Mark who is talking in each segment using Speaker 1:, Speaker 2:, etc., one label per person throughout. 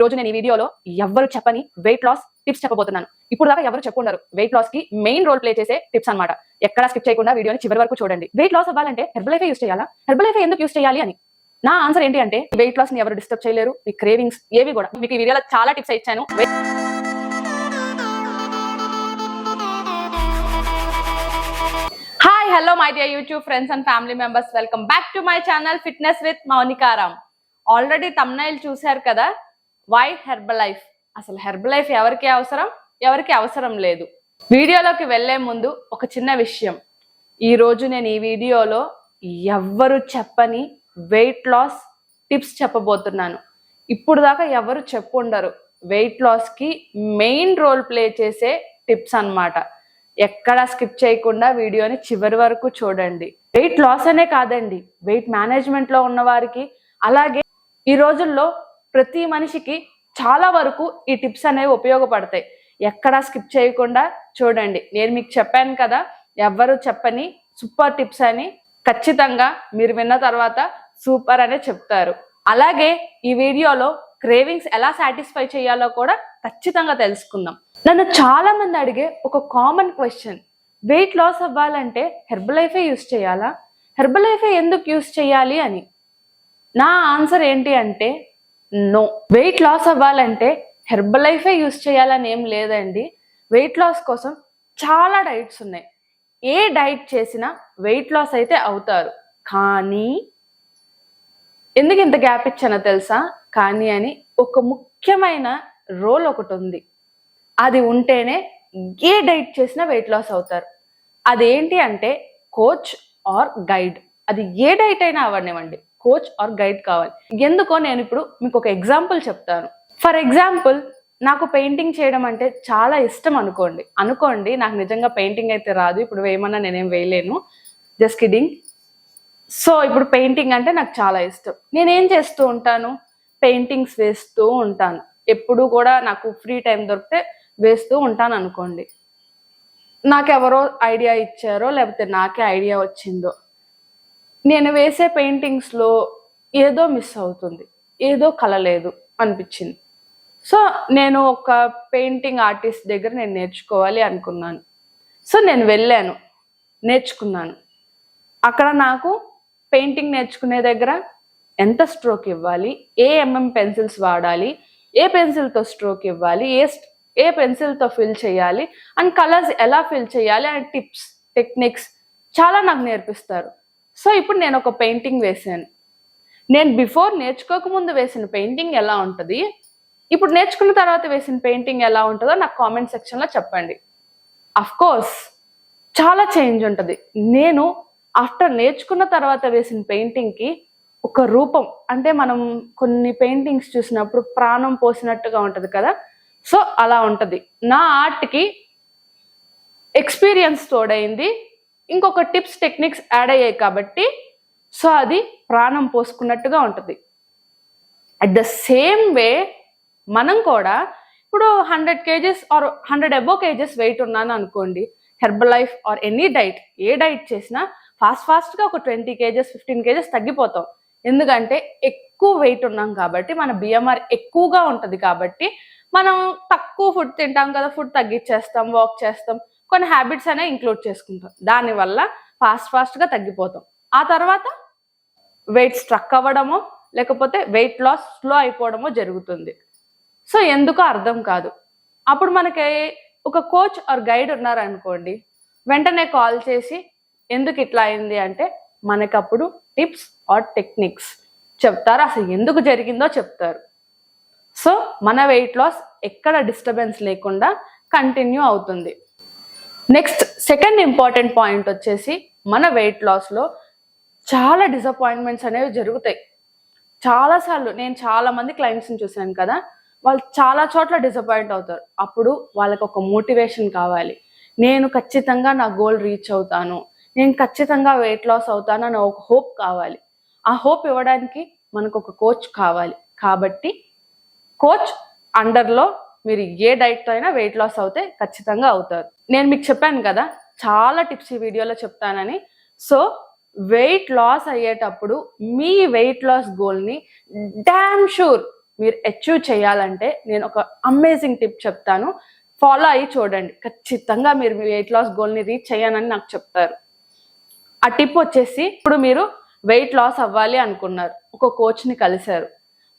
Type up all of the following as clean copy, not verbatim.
Speaker 1: రోజు నేను ఈ వీడియోలో ఎవరు చెప్పని వెయిట్ లాస్ టిప్స్ చెప్పబోతున్నాను. ఇప్పుడు దాకా ఎవరు చెప్పుండరు. వెయిట్ లాస్ కి మెయిన్ రోల్ ప్లే చేసే టిప్స్ అన్నమాట. ఎక్కడ స్కిప్ చేయకుండా వీడియోని చివరి వరకు చూడండి. వెయిట్ లాస్ అవ్వాలంటే హెర్బల్ లైఫ్ యూస్ చేయాలా? హెర్బల్ లైఫ్ ఎందుకు యూస్ చేయాలి అని నా ఆన్సర్ ఏంటి అంటే, వెయిట్ లాస్ ని ఎవరు డిస్టర్బ్ చేయలేరు. మీ క్రేవింగ్స్ ఏవి కూడా. మీకు ఈ వీడియోలో చాలా టిప్స్ ఇచ్చాను. Hi hello my dear YouTube friends and family members, welcome back to my channel fitness with Mounikaram. Already thumbnail చూశారు కదా, వై హెర్బల్ లైఫ్. అసలు హెర్బల్ లైఫ్ ఎవరికి అవసరం, ఎవరికి అవసరం లేదు. వీడియోలోకి వెళ్లే ముందు ఒక చిన్న విషయం. ఈ రోజు నేను ఈ వీడియోలో ఎవ్వరు చెప్పని వెయిట్ లాస్ టిప్స్ చెప్పబోతున్నాను. ఇప్పుడు దాకా ఎవరు చెప్పుండరు. వెయిట్ లాస్ కి మెయిన్ రోల్ ప్లే చేసే టిప్స్ అన్నమాట. ఎక్కడా స్కిప్ చేయకుండా వీడియోని చివరి వరకు చూడండి. వెయిట్ లాస్ అనే కాదండి, వెయిట్ మేనేజ్మెంట్ లో ఉన్న వారికి, అలాగే ఈ రోజుల్లో ప్రతి మనిషికి చాలా వరకు ఈ టిప్స్ అనేవి ఉపయోగపడతాయి. ఎక్కడా స్కిప్ చేయకుండా చూడండి. నేను మీకు చెప్పాను కదా, ఎవ్వరు చెప్పని సూపర్ టిప్స్ అని. ఖచ్చితంగా మీరు విన్న తర్వాత సూపర్ అనే చెప్తారు. అలాగే ఈ వీడియోలో క్రేవింగ్స్ ఎలా సాటిస్ఫై చేయాలో కూడా ఖచ్చితంగా తెలుసుకుందాం. నన్ను చాలా మంది అడిగే ఒక కామన్ క్వశ్చన్, వెయిట్ లాస్ అవ్వాలంటే హెర్బల్ లైఫే యూస్ చేయాలా? హెర్బల్ లైఫే ఎందుకు యూస్ చేయాలి అని. నా ఆన్సర్ ఏంటి అంటే, నో. వెయిట్ లాస్ అవ్వాలంటే హెర్బల్ లైఫే యూస్ చేయాలని ఏం లేదండి. వెయిట్ లాస్ కోసం చాలా డైట్స్ ఉన్నాయి. ఏ డైట్ చేసినా వెయిట్ లాస్ అయితే అవుతారు. కానీ ఎందుకు ఇంత గ్యాప్ ఇచ్చానో తెలుసా? కానీ అని ఒక ముఖ్యమైన రోల్ ఒకటి ఉంది. అది ఉంటేనే ఏ డైట్ చేసినా వెయిట్ లాస్ అవుతారు. అదేంటి అంటే కోచ్ ఆర్ గైడ్. అది ఏ డైట్ అయినా అవనివ్వండి, కోచ్ ఆర్ గైడ్ కావాలి. ఎందుకో నేను ఇప్పుడు మీకు ఒక ఎగ్జాంపుల్ చెప్తాను. ఫర్ ఎగ్జాంపుల్, నాకు పెయింటింగ్ చేయడం అంటే చాలా ఇష్టం అనుకోండి. నాకు నిజంగా పెయింటింగ్ అయితే రాదు. ఇప్పుడు వేయమన్నా నేనేం వేయలేను, జస్ట్ కిడింగ్. సో ఇప్పుడు పెయింటింగ్ అంటే నాకు చాలా ఇష్టం. నేనేం చేస్తూ ఉంటాను, పెయింటింగ్స్ వేస్తూ ఉంటాను. ఎప్పుడు కూడా నాకు ఫ్రీ టైం దొరికితే వేస్తూ ఉంటాను అనుకోండి. నాకెవరో ఐడియా ఇచ్చారో లేకపోతే నాకే ఐడియా వచ్చిందో, నేను వేసే పెయింటింగ్స్లో ఏదో మిస్ అవుతుంది, ఏదో కలలేదు అనిపించింది. సో నేను ఒక పెయింటింగ్ ఆర్టిస్ట్ దగ్గర నేను నేర్చుకోవాలి అనుకున్నాను. సో నేను వెళ్ళాను, నేర్చుకున్నాను. అక్కడ నాకు పెయింటింగ్ నేర్చుకునే దగ్గర ఎంత స్ట్రోక్ ఇవ్వాలి, ఏ పెన్సిల్స్ వాడాలి, ఏ పెన్సిల్తో స్ట్రోక్ ఇవ్వాలి, ఏ పెన్సిల్తో ఫిల్ చేయాలి, అండ్ కలర్స్ ఎలా ఫిల్ చేయాలి అండ్ టిప్స్, టెక్నిక్స్ చాలా నాకు నేర్పిస్తారు. సో ఇప్పుడు నేను ఒక పెయింటింగ్ వేసాను. నేను బిఫోర్ నేర్చుకోకముందు వేసిన పెయింటింగ్ ఎలా ఉంటుంది, ఇప్పుడు నేర్చుకున్న తర్వాత వేసిన పెయింటింగ్ ఎలా ఉంటుందో నాకు కామెంట్ సెక్షన్లో చెప్పండి. అఫ్ కోర్స్ చాలా చేంజ్ ఉంటుంది. నేను ఆఫ్టర్ నేర్చుకున్న తర్వాత వేసిన పెయింటింగ్కి ఒక రూపం, అంటే మనం కొన్ని పెయింటింగ్స్ చూసినప్పుడు ప్రాణం పోసినట్టుగా ఉంటుంది కదా, సో అలా ఉంటుంది. నా ఆర్ట్కి ఎక్స్పీరియన్స్ తోడైంది, ఇంకొక టిప్స్ టెక్నిక్స్ యాడ్ అయ్యాయి కాబట్టి సో అది ప్రాణం పోసుకున్నట్టుగా ఉంటుంది. అట్ ద సేమ్ వే మనం కూడా ఇప్పుడు 100 kgs or 100 above kgs weight ఉన్నాను అనుకోండి. Herbal life or any diet, ఏ డైట్ చేసినా ఫాస్ట్గా ఒక 20 kgs 15 kgs తగ్గిపోతాం. ఎందుకంటే ఎక్కువ వెయిట్ ఉన్నాం కాబట్టి, మన బిఎంఆర్ ఎక్కువగా ఉంటుంది కాబట్టి మనం తక్కువ ఫుడ్ తింటాం కదా, ఫుడ్ తగ్గించేస్తాం, వాక్ చేస్తాం, కొన్ని హ్యాబిట్స్ అనేవి ఇంక్లూడ్ చేసుకుంటాం. దానివల్ల ఫాస్ట్గా తగ్గిపోతాం. ఆ తర్వాత వెయిట్ స్ట్రక్ అవ్వడమో లేకపోతే వెయిట్ లాస్ స్లో అయిపోవడమో జరుగుతుంది. సో ఎందుకో అర్థం కాదు. అప్పుడు మనకి ఒక కోచ్ ఆర్ గైడ్ ఉన్నారనుకోండి, వెంటనే కాల్ చేసి ఎందుకు ఇట్లా అయింది అంటే మనకప్పుడు టిప్స్ ఆర్ టెక్నిక్స్ చెప్తారు, అసలు ఎందుకు జరిగిందో చెప్తారు. సో మన వెయిట్ లాస్ ఎక్కడ డిస్టర్బెన్స్ లేకుండా కంటిన్యూ అవుతుంది. నెక్స్ట్ సెకండ్ ఇంపార్టెంట్ పాయింట్ వచ్చేసి, మన వెయిట్ లాస్లో చాలా డిసప్పాయింట్మెంట్స్ అనేవి జరుగుతాయి. చాలాసార్లు నేను చాలా మంది క్లయింట్స్ని చూశాను కదా, వాళ్ళు చాలా చోట్ల డిసప్పాయింట్ అవుతారు. అప్పుడు వాళ్ళకి ఒక మోటివేషన్ కావాలి. నేను ఖచ్చితంగా నా గోల్ రీచ్ అవుతాను, నేను ఖచ్చితంగా వెయిట్ లాస్ అవుతాను అని ఒక హోప్ కావాలి. ఆ హోప్ ఇవ్వడానికి మనకు ఒక కోచ్ కావాలి. కాబట్టి కోచ్ అండర్లో మీరు ఏ డైట్తో అయినా వెయిట్ లాస్ అవుతే ఖచ్చితంగా అవుతారు. నేను మీకు చెప్పాను కదా, చాలా టిప్స్ ఈ వీడియోలో చెప్తానని. సో వెయిట్ లాస్ అయ్యేటప్పుడు మీ వెయిట్ లాస్ గోల్ని డామ్ షూర్ మీరు అచీవ్ చేయాలంటే నేను ఒక అమేజింగ్ టిప్ చెప్తాను, ఫాలో అయ్యి చూడండి. ఖచ్చితంగా మీరు మీ వెయిట్ లాస్ గోల్ని రీచ్ చేయాలని నాకు చెప్తారు. ఆ టిప్ వచ్చేసి, ఇప్పుడు మీరు వెయిట్ లాస్ అవ్వాలి అనుకున్నారు, ఒక కోచ్ని కలిశారు,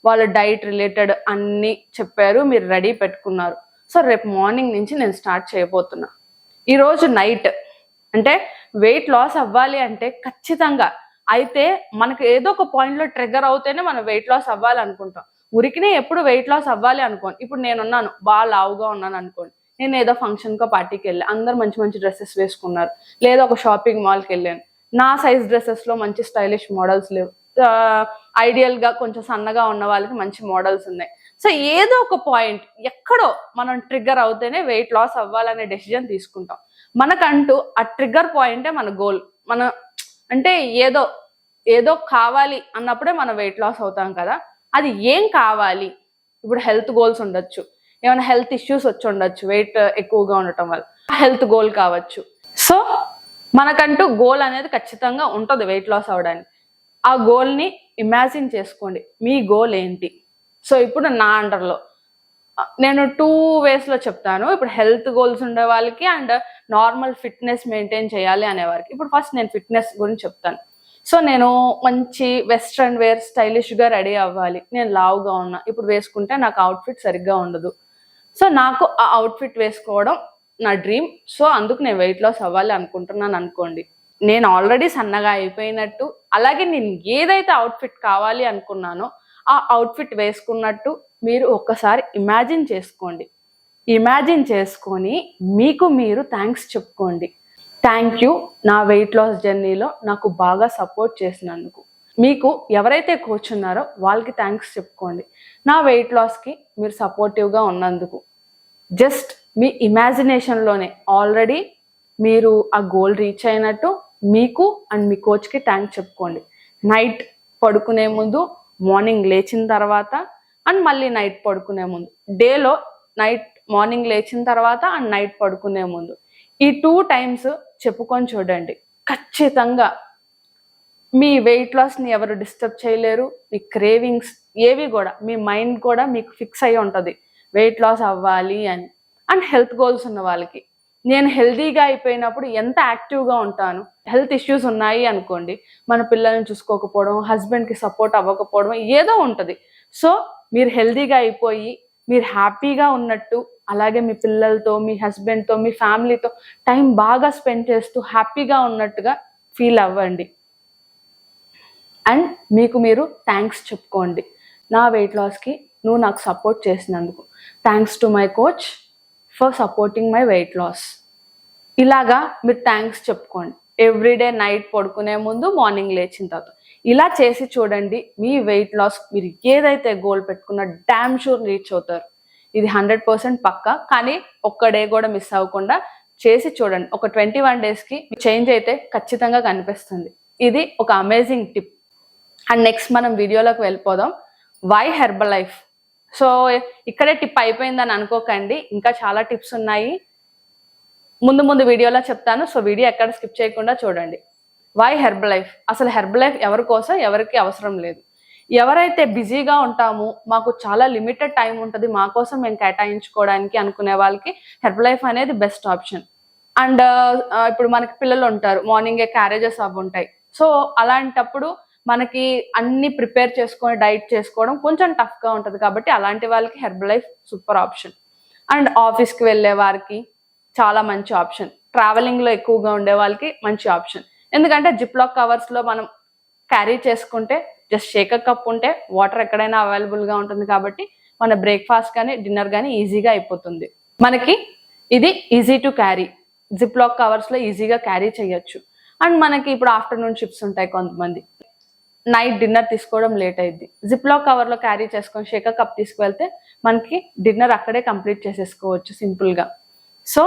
Speaker 1: వాళ్ళు డైట్ రిలేటెడ్ అన్నీ చెప్పారు, మీరు రెడీ పెట్టుకున్నారు. సో రేపు మార్నింగ్ నుంచి నేను స్టార్ట్ చేయబోతున్నా. ఈరోజు నైట్ అంటే వెయిట్ లాస్ అవ్వాలి అంటే ఖచ్చితంగా అయితే మనకు ఏదో ఒక పాయింట్లో ట్రిగ్గర్ అవుతేనే మనం వెయిట్ లాస్ అవ్వాలి అనుకుంటాం. ఉరికినే ఎప్పుడు వెయిట్ లాస్ అవ్వాలి అనుకోండి. ఇప్పుడు నేనున్నాను, బాగా లావుగా ఉన్నాను అనుకోండి, నేను ఏదో ఫంక్షన్కో పార్టీకి వెళ్ళి అందరు మంచి మంచి డ్రెస్సెస్ వేసుకున్నారు, లేదా ఒక షాపింగ్ మాల్కి వెళ్ళాను, నా సైజ్ డ్రెస్సెస్లో మంచి స్టైలిష్ మోడల్స్ లేవు, ఐడియల్గా కొంచెం సన్నగా ఉన్న వాళ్ళకి మంచి మోడల్స్ ఉన్నాయి. సో ఏదో ఒక పాయింట్ ఎక్కడో మనం ట్రిగ్గర్ అవుతేనే వెయిట్ లాస్ అవ్వాలనే డెసిజన్ తీసుకుంటాం. మనకంటూ ఆ ట్రిగ్గర్ పాయింటే మన గోల్. మన అంటే ఏదో ఏదో కావాలి అన్నప్పుడే మనం వెయిట్ లాస్ అవుతాం కదా. అది ఏం కావాలి? ఇప్పుడు హెల్త్ గోల్స్ ఉండొచ్చు, ఏమైనా హెల్త్ ఇష్యూస్ వచ్చి ఉండొచ్చు వెయిట్ ఎక్కువగా ఉండటం వల్ల, హెల్త్ గోల్ కావచ్చు. సో మనకంటూ గోల్ అనేది ఖచ్చితంగా ఉంటుంది వెయిట్ లాస్ అవ్వడానికి. ఆ గోల్ని ఇమాజిన్ చేసుకోండి, మీ గోల్ ఏంటి. సో ఇప్పుడు నా అండర్లో నేను 2 వేస్లో చెప్తాను. ఇప్పుడు హెల్త్ గోల్స్ ఉండే వాళ్ళకి అండ్ నార్మల్ ఫిట్నెస్ మెయింటైన్ చేయాలి అనే వారికి. ఇప్పుడు ఫస్ట్ నేను ఫిట్నెస్ గురించి చెప్తాను. సో నేను మంచి వెస్ట్రన్ వేర్ స్టైలిష్గా రెడీ అవ్వాలి, నేను లావుగా ఉన్నా, ఇప్పుడు వేసుకుంటే నాకు అవుట్ఫిట్ సరిగ్గా ఉండదు, సో నాకు ఆ అవుట్ఫిట్ వేసుకోవడం నా డ్రీమ్. సో అందుకు నేను వెయిట్ లాస్ అవ్వాలి అనుకుంటున్నాను అనుకోండి. నేను ఆల్రెడీ సన్నగా అయిపోయినట్టు, అలాగే నేను ఏదైతే అవుట్ఫిట్ కావాలి అనుకున్నానో ఆ అవుట్ఫిట్ వేసుకున్నట్టు మీరు ఒక్కసారి ఇమాజిన్ చేసుకోండి. ఇమాజిన్ చేసుకొని మీకు మీరు థ్యాంక్స్ చెప్పుకోండి. థ్యాంక్ యూ నా వెయిట్ లాస్ జర్నీలో నాకు బాగా సపోర్ట్ చేసినందుకు. మీకు ఎవరైతే కోచ్ ఉన్నారో వాళ్ళకి థ్యాంక్స్ చెప్పుకోండి, నా వెయిట్ లాస్కి మీరు సపోర్టివ్గా ఉన్నందుకు. జస్ట్ మీ ఇమాజినేషన్లోనే ఆల్రెడీ మీరు ఆ గోల్ రీచ్ అయినట్టు మీకు అండ్ మీ కోచ్కి థ్యాంక్స్ చెప్పుకోండి. నైట్ పడుకునే ముందు, మార్నింగ్ లేచిన తర్వాత అండ్ మళ్ళీ నైట్ పడుకునే ముందు, డేలో నైట్ మార్నింగ్ లేచిన తర్వాత అండ్ నైట్ పడుకునే ముందు ఈ 2 times చెప్పుకొని చూడండి. ఖచ్చితంగా మీ వెయిట్ లాస్ని ఎవరు డిస్టర్బ్ చేయలేరు. మీ క్రేవింగ్స్ ఏవి కూడా, మీ మైండ్ కూడా మీకు ఫిక్స్ అయ్యి ఉంటుంది వెయిట్ లాస్ అవ్వాలి అని. అండ్ హెల్త్ గోల్స్ ఉన్న వాళ్ళకి, నేను హెల్తీగా అయిపోయినప్పుడు ఎంత యాక్టివ్గా ఉంటాను. హెల్త్ ఇష్యూస్ ఉన్నాయి అనుకోండి, మన పిల్లల్ని చూసుకోకపోవడం, హస్బెండ్కి సపోర్ట్ అవ్వకపోవడం ఏదో ఉంటుంది. సో మీరు హెల్తీగా అయిపోయి మీరు హ్యాపీగా ఉన్నట్టు, అలాగే మీ పిల్లలతో, మీ హస్బెండ్తో, మీ ఫ్యామిలీతో టైం బాగా స్పెండ్ చేస్తూ హ్యాపీగా ఉన్నట్టుగా ఫీల్ అవ్వండి. అండ్ మీకు మీరు థ్యాంక్స్ చెప్పుకోండి. నా వెయిట్ లాస్కి నువ్వు నాకు సపోర్ట్ చేసినందుకు, thanks to my coach for supporting my weight loss. ఇలాగా మీరు థ్యాంక్స్ చెప్పుకోండి ఎవ్రీడే, నైట్ పడుకునే ముందు, మార్నింగ్ లేచిన తర్వాత. ఇలా చేసి చూడండి, మీ వెయిట్ లాస్ మీరు ఏదైతే గోల్ పెట్టుకున్నా డ్యామ్ షూర్ రీచ్ అవుతారు. ఇది 100% పక్కా. కానీ ఒక్క డే కూడా మిస్ అవ్వకుండా చేసి చూడండి. ఒక 21 daysకి చేంజ్ అయితే ఖచ్చితంగా కనిపిస్తుంది. ఇది ఒక అమేజింగ్ టిప్. అండ్ నెక్స్ట్ మనం వీడియోలోకి వెళ్ళిపోదాం. Why herbal life. సో ఇక్కడే టిప్ అయిపోయిందని అనుకోకండి, ఇంకా చాలా టిప్స్ ఉన్నాయి, ముందు ముందు వీడియోలో చెప్తాను. సో వీడియో ఎక్కడ స్కిప్ చేయకుండా చూడండి. Why herbal life. అసలు హెర్బల్ లైఫ్ ఎవరి కోసం, ఎవరికి అవసరం లేదు. ఎవరైతే బిజీగా ఉంటామో, మాకు చాలా లిమిటెడ్ టైం ఉంటుంది, మా కోసం మేము కేటాయించుకోవడానికి అనుకునే వాళ్ళకి హెర్బల్ లైఫ్ అనేది బెస్ట్ ఆప్షన్. అండ్ ఇప్పుడు మనకి పిల్లలు ఉంటారు, మార్నింగే క్యారేజెస్ అవి ఉంటాయి. సో అలాంటప్పుడు మనకి అన్ని ప్రిపేర్ చేసుకొని డైట్ చేసుకోవడం కొంచెం టఫ్గా ఉంటుంది, కాబట్టి అలాంటి వాళ్ళకి herbal life super option. And ఆఫీస్కి వెళ్ళే వారికి చాలా మంచి ఆప్షన్. ట్రావెలింగ్లో ఎక్కువగా ఉండే వాళ్ళకి మంచి ఆప్షన్. ఎందుకంటే జిప్లాక్ కవర్స్లో మనం క్యారీ చేసుకుంటే, జస్ట్ షేకర్ కప్ ఉంటే వాటర్ ఎక్కడైనా అవైలబుల్గా ఉంటుంది, కాబట్టి మన బ్రేక్ఫాస్ట్ కానీ డిన్నర్ కానీ ఈజీగా అయిపోతుంది. మనకి ఇది ఈజీ టు క్యారీ, జిప్లాక్ కవర్స్లో ఈజీగా క్యారీ చేయొచ్చు. అండ్ మనకి ఇప్పుడు ఆఫ్టర్నూన్ షిఫ్ట్స్ ఉంటాయి, కొంతమంది నైట్ డిన్నర్ తీసుకోవడం లేట్ అయింది, జిప్లాక్ కవర్లో క్యారీ చేసుకొని షేకర్ కప్ తీసుకువెళ్తే మనకి డిన్నర్ అక్కడే కంప్లీట్ చేసేసుకోవచ్చు సింపుల్గా. So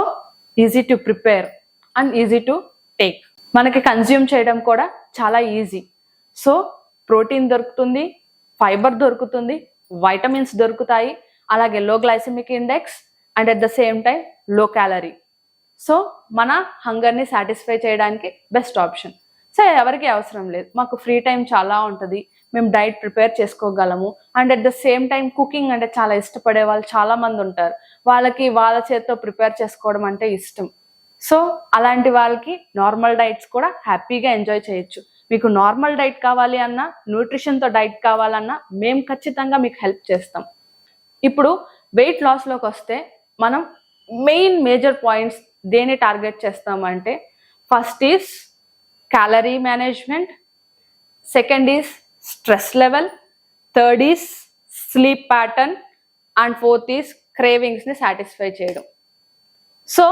Speaker 1: easy to prepare and easy to take. మనకి కన్జ్యూమ్ చేయడం కూడా చాలా ఈజీ. సో ప్రోటీన్ దొరుకుతుంది, ఫైబర్ దొరుకుతుంది, వైటమిన్స్ దొరుకుతాయి, అలాగే low glycemic index and at the same time low calorie. So మన హంగర్ని సాటిస్ఫై చేయడానికి బెస్ట్ ఆప్షన్. సో ఎవరికి అవసరం లేదు, మాకు ఫ్రీ టైం చాలా ఉంటుంది, మేము డైట్ ప్రిపేర్ చేసుకోగలము. And at the same time cooking అంటే చాలా ఇష్టపడే వాళ్ళు చాలా మంది ఉంటారు, వాళ్ళకి వాళ్ళ చేతితో ప్రిపేర్ చేసుకోవడం అంటే ఇష్టం. సో అలాంటి వాళ్ళకి నార్మల్ డైట్స్ కూడా హ్యాపీగా ఎంజాయ్ చేయొచ్చు. మీకు నార్మల్ డైట్ కావాలి అన్నా, న్యూట్రిషన్తో డైట్ కావాలన్నా మేము ఖచ్చితంగా మీకు హెల్ప్ చేస్తాం. ఇప్పుడు వెయిట్ లాస్లోకి వస్తే మనం మేజర్ పాయింట్స్ దేని టార్గెట్ చేస్తామంటే, first is calorie management, second is stress level, third is sleep pattern, and fourth is క్రేవింగ్స్ని సాటిస్ఫై చేయడం. సో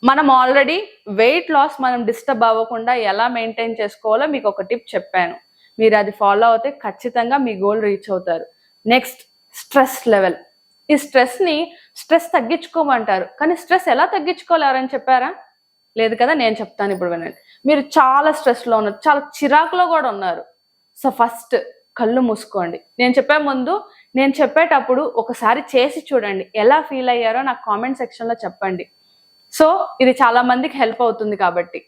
Speaker 1: మనం ఆల్రెడీ వెయిట్ లాస్ మనం డిస్టర్బ్ అవ్వకుండా ఎలా మెయింటైన్ చేసుకోవాలో మీకు ఒక టిప్ చెప్పాను. మీరు అది ఫాలో అవుతే ఖచ్చితంగా మీ గోల్ రీచ్ అవుతారు. Next stress level. ఈ స్ట్రెస్ తగ్గించుకోమంటారు, కానీ స్ట్రెస్ ఎలా తగ్గించుకోవాలి ఎవరైనా చెప్పారా? లేదు కదా, నేను చెప్తాను ఇప్పుడు వినండి. మీరు చాలా స్ట్రెస్లో ఉన్నారు, చాలా చిరాకులో కూడా ఉన్నారు. సో ఫస్ట్ కళ్ళు మూసుకోండి. నేను చెప్పేటప్పుడు ఒకసారి చేసి చూడండి, ఎలా ఫీల్ అయ్యారో నాకు కామెంట్ సెక్షన్లో చెప్పండి. సో ఇది చాలా మందికి హెల్ప్ అవుతుంది కాబట్టి.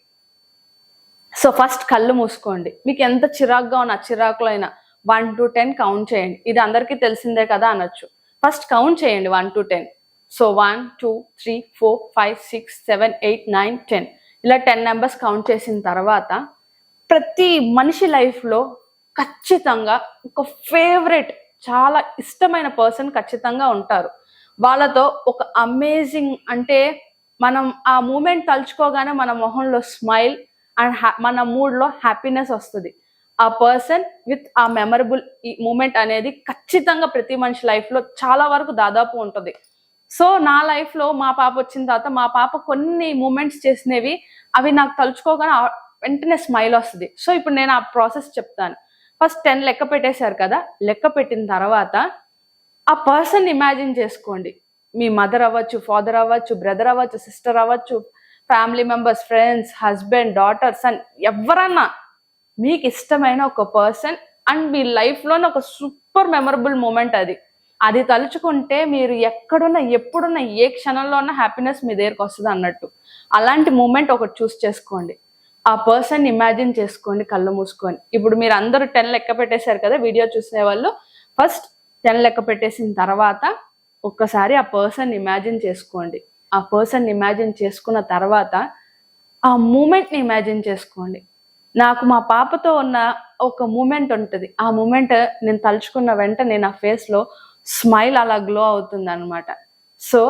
Speaker 1: సో ఫస్ట్ కళ్ళు మూసుకోండి. మీకు ఎంత చిరాకుగా ఉన్నా, చిరాకులో అయినా 1 to 10 కౌంట్ చేయండి. ఇది అందరికీ తెలిసిందే కదా అనొచ్చు. ఫస్ట్ కౌంట్ చేయండి 1 to 10. సో 1 2 3 4 5 6 7 8 9 10 ఇలా 10 నెంబర్స్ కౌంట్ చేసిన తర్వాత, ప్రతి మనిషి లైఫ్లో ఖచ్చితంగా ఒక ఫేవరెట్, చాలా ఇష్టమైన పర్సన్ ఖచ్చితంగా ఉంటారు. వాళ్ళతో ఒక అమేజింగ్, అంటే మనం ఆ మూమెంట్ తలుచుకోగానే మన మొహంలో స్మైల్ అండ్ మన మూడ్లో హ్యాపీనెస్ వస్తుంది. ఆ పర్సన్ విత్ ఆ మెమరబుల్ ఈ మూమెంట్ అనేది ఖచ్చితంగా ప్రతి మనిషి లైఫ్లో చాలా వరకు దాదాపు ఉంటుంది. సో నా లైఫ్లో మా పాప వచ్చిన తర్వాత, మా పాప కొన్ని మూమెంట్స్ చేసినవి అవి నాకు తలుచుకోగానే వెంటనే స్మైల్ వస్తుంది. సో ఇప్పుడు నేను ఆ ప్రాసెస్ చెప్తాను. ఫస్ట్ 10 లెక్క పెట్టేశారు కదా, లెక్క పెట్టిన తర్వాత ఆ పర్సన్ ఇమాజిన్ చేసుకోండి. మీ మదర్ అవ్వచ్చు, ఫాదర్ అవ్వచ్చు, బ్రదర్ అవ్వచ్చు, సిస్టర్ అవ్వచ్చు, family members, friends, husband, daughter, son, ఎవరన్నా మీకు ఇష్టమైన ఒక పర్సన్ అండ్ మీ లైఫ్లోనే ఒక సూపర్ మెమరబుల్ మూమెంట్ అది తలుచుకుంటే మీరు ఎక్కడున్నా, ఎప్పుడున్నా, ఏ క్షణంలో ఉన్న హ్యాపీనెస్ మీ దగ్గరకు వస్తుంది అన్నట్టు. అలాంటి మూమెంట్ ఒకటి చూస్ చేసుకోండి. ఆ పర్సన్ ఇమాజిన్ చేసుకోండి కళ్ళు మూసుకొని. ఇప్పుడు మీరు అందరూ 10 లెక్క పెట్టేశారు కదా, వీడియో చూసేవాళ్ళు ఫస్ట్ 10 లెక్క పెట్టేసిన తర్వాత ఒక్కసారి ఆ పర్సన్ ఇమాజిన్ చేసుకోండి. ఆ పర్సన్ ఇమాజిన్ చేసుకున్న తర్వాత ఆ మూమెంట్ని ఇమాజిన్ చేసుకోండి. నాకు మా పాపతో ఉన్న ఒక మూమెంట్ ఉంటుంది. ఆ మూమెంట్ నేను తలుచుకున్న వెంటనే నా ఫేస్లో స్మైల్ అలా గ్లో అవుతుంది అనమాట. సో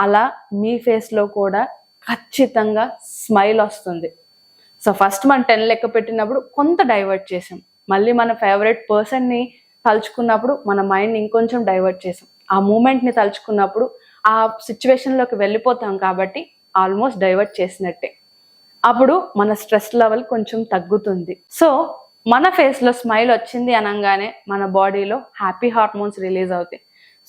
Speaker 1: అలా మీ ఫేస్లో కూడా ఖచ్చితంగా స్మైల్ వస్తుంది. సో ఫస్ట్ మనం 10 లెక్క పెట్టినప్పుడు కొంత డైవర్ట్ చేసాం, మళ్ళీ మన ఫేవరెట్ పర్సన్ని తలుచుకున్నప్పుడు మన మైండ్ ఇంకొంచెం డైవర్ట్ చేసాం. ఆ మూమెంట్ని తలుచుకున్నప్పుడు ఆ సిచ్యువేషన్లోకి వెళ్ళిపోతాం కాబట్టి ఆల్మోస్ట్ డైవర్ట్ చేసినట్టే. అప్పుడు మన స్ట్రెస్ లెవెల్ కొంచెం తగ్గుతుంది. సో మన ఫేస్లో స్మైల్ వచ్చింది అనగానే మన బాడీలో హ్యాపీ హార్మోన్స్ రిలీజ్ అవుతాయి.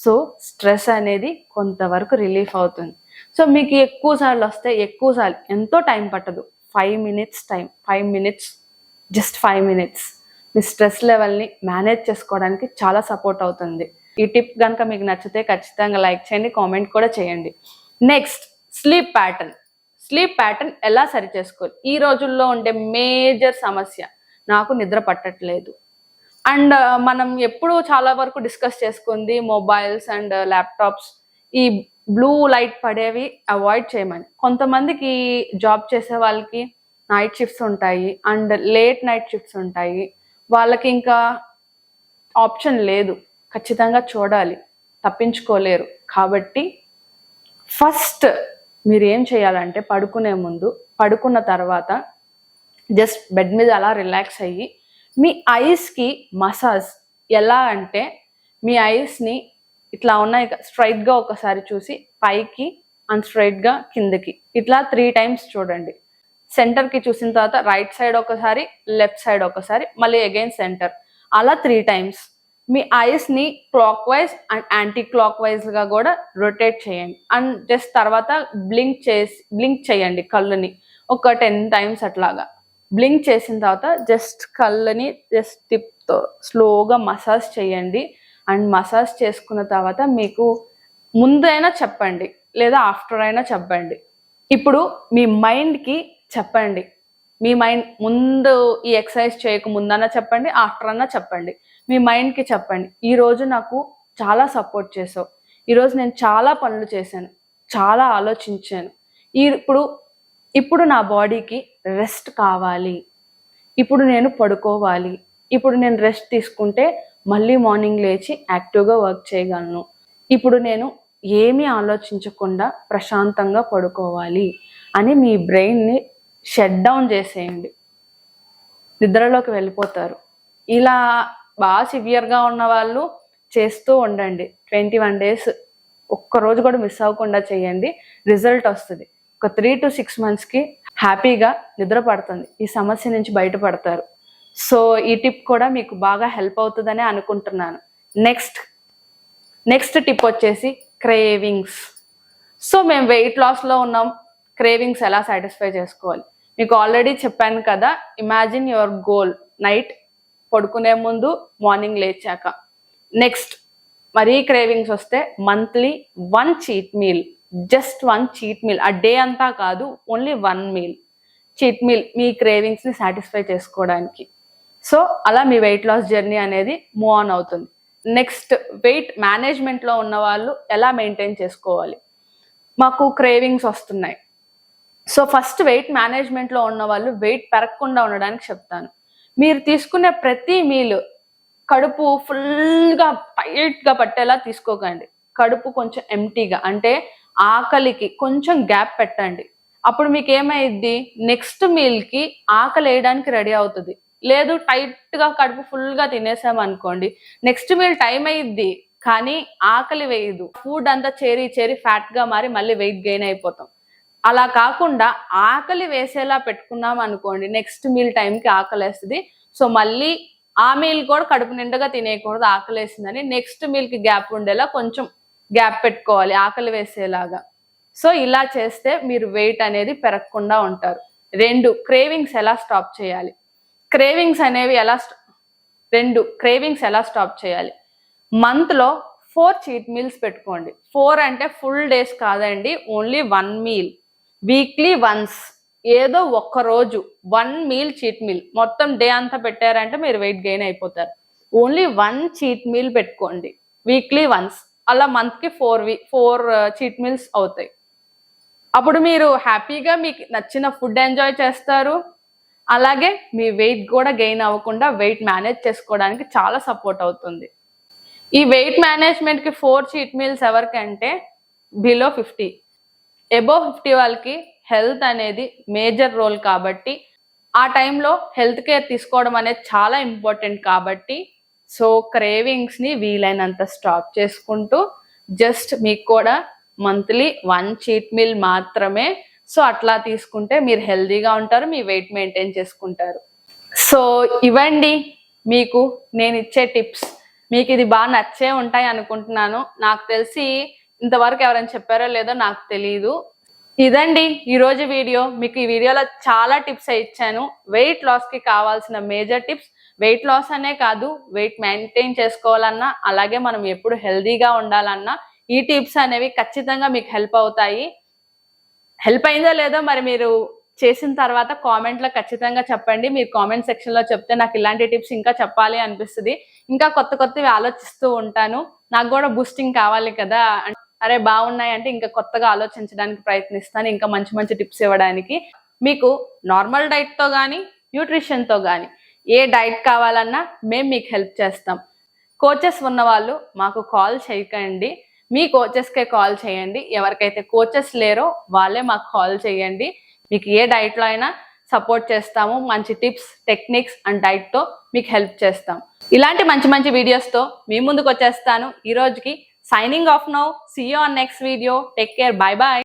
Speaker 1: సో స్ట్రెస్ అనేది కొంతవరకు రిలీఫ్ అవుతుంది. సో మీకు ఎక్కువ సార్లు వస్తే, ఎక్కువసార్లు ఎంతో టైం పట్టదు, 5 minutes time, 5 minutes, just 5 minutes మీ స్ట్రెస్ లెవెల్ని మేనేజ్ చేసుకోవడానికి చాలా సపోర్ట్ అవుతుంది. ఈ టిప్ కనుక మీకు నచ్చితే ఖచ్చితంగా లైక్ చేయండి, కామెంట్ కూడా చేయండి. నెక్స్ట్ స్లీప్ ప్యాటర్న్ ఎలా సరి చేసుకోవాలి? ఈ రోజుల్లో ఉండే మేజర్ సమస్య, నాకు నిద్ర పట్టట్లేదు. అండ్ మనం ఎప్పుడు చాలా వరకు డిస్కస్ చేసుకుంది మొబైల్స్ అండ్ ల్యాప్టాప్స్, ఈ బ్లూ లైట్ పడేవి అవాయిడ్ చేయమని. కొంతమందికి జాబ్ చేసే వాళ్ళకి నైట్ షిఫ్ట్స్ ఉంటాయి అండ్ లేట్ నైట్ షిఫ్ట్స్ ఉంటాయి, వాళ్ళకి ఇంకా ఆప్షన్ లేదు, ఖచ్చితంగా చూడాలి, తప్పించుకోలేరు. కాబట్టి ఫస్ట్ మీరు ఏం చేయాలంటే, పడుకున్న తర్వాత జస్ట్ బెడ్ మీద అలా రిలాక్స్ అయ్యి మీ ఐస్కి మసాజ్. ఎలా అంటే, మీ ఐస్ని ఇట్లా ఉన్నాయి స్ట్రైట్గా ఒకసారి చూసి పైకి అండ్ స్ట్రైట్గా కిందకి ఇట్లా 3 times చూడండి. సెంటర్కి చూసిన తర్వాత రైట్ సైడ్ ఒకసారి, లెఫ్ట్ సైడ్ ఒకసారి, మళ్ళీ అగైన్ సెంటర్, అలా 3 times మీ ఐస్ని clockwise and anti clock వైజ్గా కూడా రొటేట్ చేయండి. అండ్ జస్ట్ తర్వాత బ్లింక్ చేయండి కళ్ళని ఒక 10 times అట్లాగా. బ్లింక్ చేసిన తర్వాత జస్ట్ కళ్ళని జస్ట్ టిప్తో స్లోగా మసాజ్ చేయండి. అండ్ మసాజ్ చేసుకున్న తర్వాత మీకు ముందైనా చెప్పండి లేదా ఆఫ్టర్ అయినా చెప్పండి. ఇప్పుడు మీ మైండ్కి చెప్పండి, మీ మైండ్ ముందు ఈ ఎక్సర్సైజ్ చేయక ముందన్నా చెప్పండి, ఆఫ్టర్ అన్నా చెప్పండి. మీ మైండ్కి చెప్పండి, ఈరోజు నాకు చాలా సపోర్ట్ చేసావు, ఈరోజు నేను చాలా పనులు చేశాను, చాలా ఆలోచించాను, ఇప్పుడు నా బాడీకి రెస్ట్ కావాలి, ఇప్పుడు నేను పడుకోవాలి, ఇప్పుడు నేను రెస్ట్ తీసుకుంటే మళ్ళీ మార్నింగ్ లేచి యాక్టివ్గా వర్క్ చేయగలను, ఇప్పుడు నేను ఏమీ ఆలోచించకుండా ప్రశాంతంగా పడుకోవాలి అని మీ బ్రెయిన్ని షట్ డౌన్ చేసేయండి. నిద్రలోకి వెళ్ళిపోతారు. ఇలా బాగా సివియర్గా ఉన్న వాళ్ళు చేస్తూ ఉండండి. 21 days ఒక్కరోజు కూడా మిస్ అవ్వకుండా చేయండి. రిజల్ట్ వస్తుంది. ఒక 3 to 6 monthsకి హ్యాపీగా నిద్ర పడుతుంది. ఈ సమస్య నుంచి బయటపడతారు. సో ఈ టిప్ కూడా మీకు బాగా హెల్ప్ అవుతుందని అనుకుంటున్నాను. నెక్స్ట్ టిప్ వచ్చేసి క్రేవింగ్స్. సో మేము వెయిట్ లాస్లో ఉన్నాం, క్రేవింగ్స్ ఎలా సాటిస్ఫై చేసుకోవాలి మీకు ఆల్రెడీ చెప్పాను కదా. ఇమాజిన్ యువర్ గోల్ నైట్ పడుకునే ముందు, మార్నింగ్ లేచాక. నెక్స్ట్ మరీ క్రేవింగ్స్ వస్తే monthly 1 cheat meal, just 1 cheat meal, ఆ డే అంతా కాదు, ఓన్లీ 1 meal చీట్ మీల్ మీ క్రేవింగ్స్ని సాటిస్ఫై చేసుకోవడానికి. సో అలా మీ వెయిట్ లాస్ జర్నీ అనేది మూవ్ ఆన్ అవుతుంది. నెక్స్ట్ వెయిట్ మేనేజ్మెంట్లో ఉన్న వాళ్ళు ఎలా మెయింటైన్ చేసుకోవాలి. మాకు క్రేవింగ్స్ వస్తున్నాయి. సో ఫస్ట్ వెయిట్ మేనేజ్మెంట్లో ఉన్న వాళ్ళు వెయిట్ పెరగకుండా ఉండడానికి చెప్తాను. మీరు తీసుకునే ప్రతి మీల్ కడుపు ఫుల్గా టైట్గా పట్టేలా తీసుకోకండి. కడుపు కొంచెం ఎంటీగా, అంటే ఆకలికి కొంచెం గ్యాప్ పెట్టండి. అప్పుడు మీకు ఏమైద్ది, నెక్స్ట్ మీల్కి ఆకలి వేయడానికి రెడీ అవుతుంది. లేదు టైట్గా కడుపు ఫుల్గా తినేసామనుకోండి, నెక్స్ట్ మీల్ టైం అయ్యిద్ది కానీ ఆకలి వేయదు. ఫుడ్ అంతా చేరి ఫ్యాట్గా మారి మళ్ళీ వెయిట్ గెయిన్ అయిపోతాం. అలా కాకుండా ఆకలి వేసేలా పెట్టుకున్నాం అనుకోండి, నెక్స్ట్ మీల్ టైంకి ఆకలి వేస్తుంది. సో మళ్ళీ ఆ మీల్ కూడా కడుపు నిండుగా తినేయకూడదు, ఆకలి వేసిందని. నెక్స్ట్ మీల్కి గ్యాప్ ఉండేలా కొంచెం గ్యాప్ పెట్టుకోవాలి ఆకలి వేసేలాగా. సో ఇలా చేస్తే మీరు వెయిట్ అనేది పెరగకుండా ఉంటారు. 2 క్రేవింగ్స్ ఎలా స్టాప్ చేయాలి. క్రేవింగ్స్ ఎలా స్టాప్ చేయాలి. మంత్లో 4 cheat meals పెట్టుకోండి. 4 అంటే ఫుల్ డేస్ కాదండి, ఓన్లీ 1 meal. వీక్లీ వన్స్ ఏదో ఒక్కరోజు 1 meal చీట్ మీల్. మొత్తం డే అంతా పెట్టారంటే మీరు వెయిట్ గెయిన్ అయిపోతారు. ఓన్లీ 1 cheat meal పెట్టుకోండి వీక్లీ వన్స్. అలా మంత్కి 4 cheat meals అవుతాయి. అప్పుడు మీరు హ్యాపీగా మీకు నచ్చిన ఫుడ్ ఎంజాయ్ చేస్తారు. అలాగే మీ వెయిట్ కూడా గెయిన్ అవ్వకుండా వెయిట్ మేనేజ్ చేసుకోవడానికి చాలా సపోర్ట్ అవుతుంది. ఈ వెయిట్ మేనేజ్మెంట్కి 4 cheat meals ఎవరికంటే బిలో 50. అబోవ్ 50 వాళ్ళకి హెల్త్ అనేది మేజర్ రోల్ కాబట్టి, ఆ టైంలో హెల్త్ కేర్ తీసుకోవడం అనేది చాలా ఇంపార్టెంట్ కాబట్టి, సో క్రేవింగ్స్ని వీలైనంత స్టాప్ చేసుకుంటూ జస్ట్ మీకు కూడా మంత్లీ 1 cheat meal మాత్రమే. సో అట్లా తీసుకుంటే మీరు హెల్తీగా ఉంటారు, మీ వెయిట్ మెయింటైన్ చేసుకుంటారు. సో ఇవ్వండి మీకు నేను ఇచ్చే టిప్స్. మీకు ఇది బాగా నచ్చే ఉంటాయి అనుకుంటున్నాను. నాకు తెలిసి ఇంతవరకు ఎవరైనా చెప్పారో లేదో నాకు తెలియదు. ఇదండి ఈరోజు వీడియో. మీకు ఈ వీడియోలో చాలా టిప్స్ ఇచ్చాను. వెయిట్ లాస్కి కావాల్సిన మేజర్ టిప్స్. వెయిట్ లాస్ అనే కాదు, వెయిట్ మెయింటైన్ చేసుకోవాలన్నా, అలాగే మనం ఎప్పుడు హెల్తీగా ఉండాలన్నా ఈ టిప్స్ అనేవి ఖచ్చితంగా మీకు హెల్ప్ అవుతాయి. హెల్ప్ అయిందో లేదో మరి మీరు చేసిన తర్వాత కామెంట్లో ఖచ్చితంగా చెప్పండి. మీరు కామెంట్ సెక్షన్లో చెప్తే నాకు ఇలాంటి టిప్స్ ఇంకా చెప్పాలి అనిపిస్తుంది. ఇంకా కొత్తవి ఆలోచిస్తూ ఉంటాను. నాకు కూడా బూస్టింగ్ కావాలి కదా, అరే బాగున్నాయి అంటే ఇంకా కొత్తగా ఆలోచించడానికి ప్రయత్నిస్తాను, ఇంకా మంచి టిప్స్ ఇవ్వడానికి. మీకు నార్మల్ డైట్తో కానీ న్యూట్రిషన్తో కానీ ఏ డైట్ కావాలన్నా మేము మీకు హెల్ప్ చేస్తాం. కోచెస్ ఉన్న వాళ్ళు మాకు కాల్ చేయకండి, మీ కోచెస్కే కాల్ చేయండి. ఎవరికైతే కోచెస్ లేరో వాళ్ళే మాకు కాల్ చేయండి. మీకు ఏ డైట్లో అయినా సపోర్ట్ చేస్తాము. మంచి టిప్స్, టెక్నిక్స్ అండ్ డైట్తో మీకు హెల్ప్ చేస్తాం. ఇలాంటి మంచి వీడియోస్తో మీ ముందుకు వచ్చేస్తాను. ఈ రోజుకి signing off now. See you on next video. Take care. Bye bye.